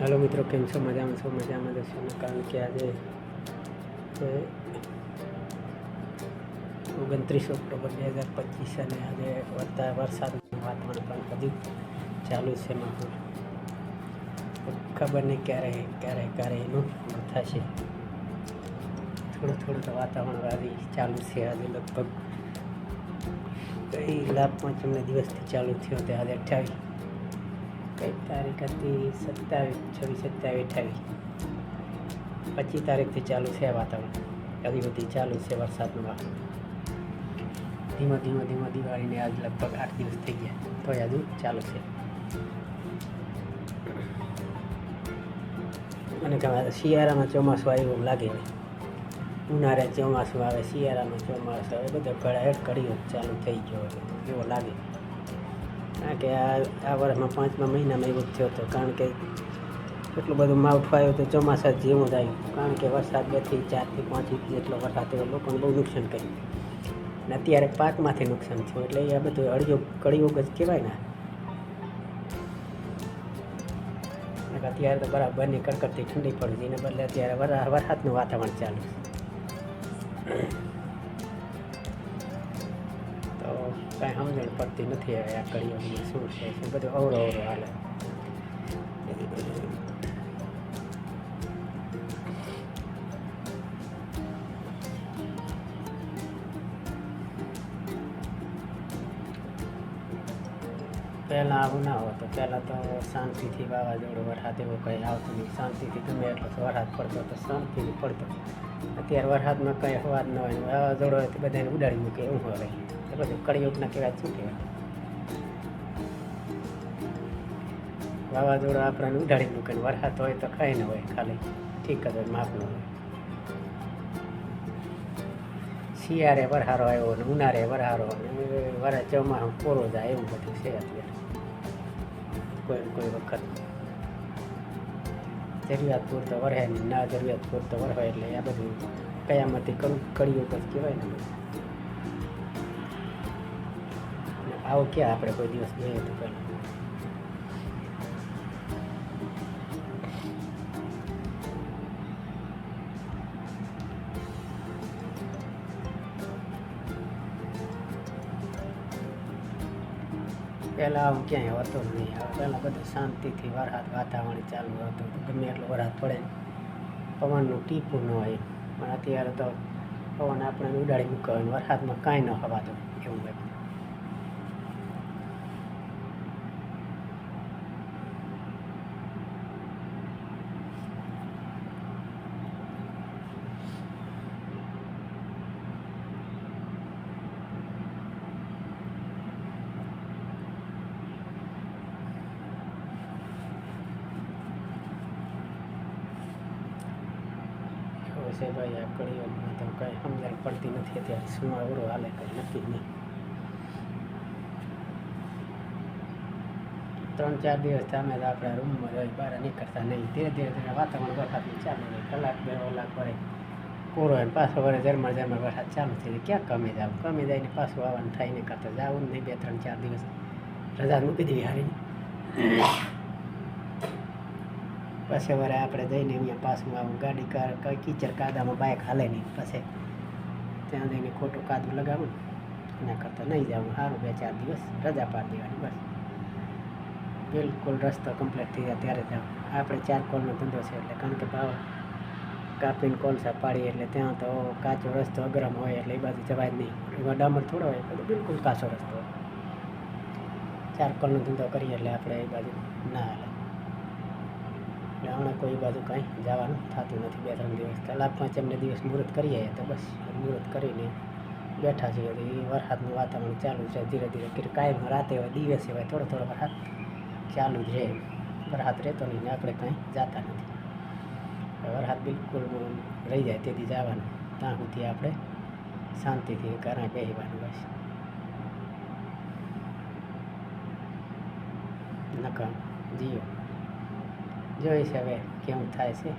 Hello मित्रों, केम छो? मजाમાં છો? મજામાં જશો ને? કારણ કે આજે 29 ઓક્ટોબર 2025 અને આજે વરસાદનું વાતાવરણ પણ હજુ ચાલુ છે. માહોલ ખબર નહીં ક્યારે એનું થશે. થોડું તો વાતાવરણ આજે ચાલુ છે. આજે લગભગ કઈ લાભ પાંચમના દિવસથી ચાલુ થયો તે આજે 28 કઈ તારીખ હતી? 27, 26, 27, 28, 25 તારીખથી ચાલુ છે વાતાવરણ. હજી બધી ચાલુ છે વરસાદનું વાતાવરણ. ધીમો દિવાળીને આજ લગભગ 8 દિવસ થઈ ગયા તોય હજુ ચાલુ છે. અને શિયાળામાં ચોમાસું આવ્યું એવું લાગે. ઉનાળે ચોમાસું આવે, શિયાળામાં ચોમાસું આવે, બધો ઘડીઓ ચાલુ થઈ ગયો એવો લાગે. કારણ કે આ વર્ષમાં 5મા મહિનામાં એવું જ થયો હતો. કારણ કે એટલું બધું માવઠું આવ્યું તો ચોમાસા જેવું જ આવ્યું. કારણ કે વરસાદ 2 થી 4 થી 5 ઇંચ જેટલો વરસાદ થયો, લોકોને બહુ નુકસાન કર્યું. અને અત્યારે પાકમાંથી નુકસાન થયું. એટલે આ બધું કળિયુગ જ કહેવાય ને. અત્યારે તો બરાબરની કડકડતી ઠંડી પડી, એને બદલે અત્યારે વરસાદનું વાતાવરણ ચાલુ છે. તો કાંઈ સમજણ પડતી નથી હવે આ કળિયુગમાં શું છે, બધું અવરો હાલે. પહેલાં આવું ના હોતું. પહેલાં તો શાંતિથી વાવાઝોડું વરસાદ એવો કંઈ આવતું નહીં. શાંતિથી ગમે એટલો વરસાદ પડતો તો શાંતિથી પડતો. અત્યારે વરસાદમાં કંઈ અવાજ ન હોય, વાવાઝોડું હોય તો બધાને ઉડાડી મૂકે એવું હોય. એ બધું કળિયુગના કહેવાય. શું કહેવાય? વાવાઝોડું આપણને ઉડાડી મૂકે, વરસાદ હોય તો કંઈ ન હોય, ખાલી ઠીક જ હોય, માપનું હોય. શિયાળે વરસારો આવ્યો ને ઉનાળે વરસારો ને ચોમાસું પૂરો જાય એવું બધું છે અત્યારે. કોઈ વખત જરૂરિયાત પૂરતો વરસે ને ના જરૂરિયાત પૂરતો વરસે, એટલે આ બધું કયામતી કળિયુગ જ કહેવાય ને. આવું ક્યાં આપણે કોઈ દિવસ જોઈએ તો પહેલાં. પહેલાં આવું ક્યાંય હોતું નહીં. હવે પહેલાં બધું શાંતિથી વાતાવરણ ચાલુ હતું. ગમે એટલો વરસાદ પડે, પવનનું ટીપું ન હોય. પણ અત્યારે તો પવન આપણે ઉડાડી મૂકે, વરસાદમાં કાંઈ ન હવાતું એવું હોય. છે ભાઈ આ કળિયુગમાં તો કંઈ સમજણ પડતી નથી. અત્યારે શું અવરો હાલે કંઈ નક્કી જ નહીં. 3-4 દિવસ અમે તો આપણા રૂમમાં રહી બહાર નીકળતા નહીં. ધીરે વાતાવરણ વરસાદનું ચાલુ રહે. કલાક 2 કલાક વરે પૂરો હોય, પાછો વરે ઝરમર વરસાદ ચાલુ થઈ જાય. ક્યાં કમી જાવ? કમી જાય ને પાછું આવવાનું થાય ને કરતા જવું નહીં. 2-3-4 દિવસ રજા મૂકી દેવી હારી. પછી વરે આપણે જઈને અહીંયા પાછું આવું ગાડી કીચડ કાદામાં બાઇક હાલે નહીં. પછી ત્યાં જઈને ખોટું કાદું લગાવું એના કરતાં નહીં જવું સારું. 2-4 દિવસ રજા પાડી દેવાની બસ. બિલકુલ રસ્તો કમ્પ્લીટ થઈ જાય ત્યારે જાવ. આપણે 4 કોલનો ધંધો છે એટલે, કારણ કે ભાવ કાપીને કોલસા પાડીએ એટલે ત્યાં તો કાચો રસ્તો અગરમ હોય એટલે એ બાજુ જવાય જ નહીં. એમાં ડામર થોડો હોય, બધું બિલકુલ કાચો રસ્તો હોય. 4 કોલનો ધંધો કરીએ એટલે આપણે એ બાજુ ના હાલે. એટલે હમણાં કોઈ બાજુ કાંઈ જવાનું થતું નથી. 2-3 દિવસ લાભ પાંચમને દિવસ મુહૂર્ત કરીએ તો બસ મુહૂર્ત કરીને બેઠા છીએ. એ વરસાદનું વાતાવરણ ચાલુ છે. ધીરે કાંઈ રાતે હોય, દિવસે હોય, થોડો વરસાદ ચાલુ જ રહે. વરસાદ રહેતો નહીં ને આપણે કાંઈ જતા નથી. વરસાદ બિલકુલ રહી જાય તેથી જવાનું. ત્યાં સુધી આપણે શાંતિથી ઘરે બેસવાનું બસ. નકા જીઓ જોઈશ હવે કેવું થાય છે.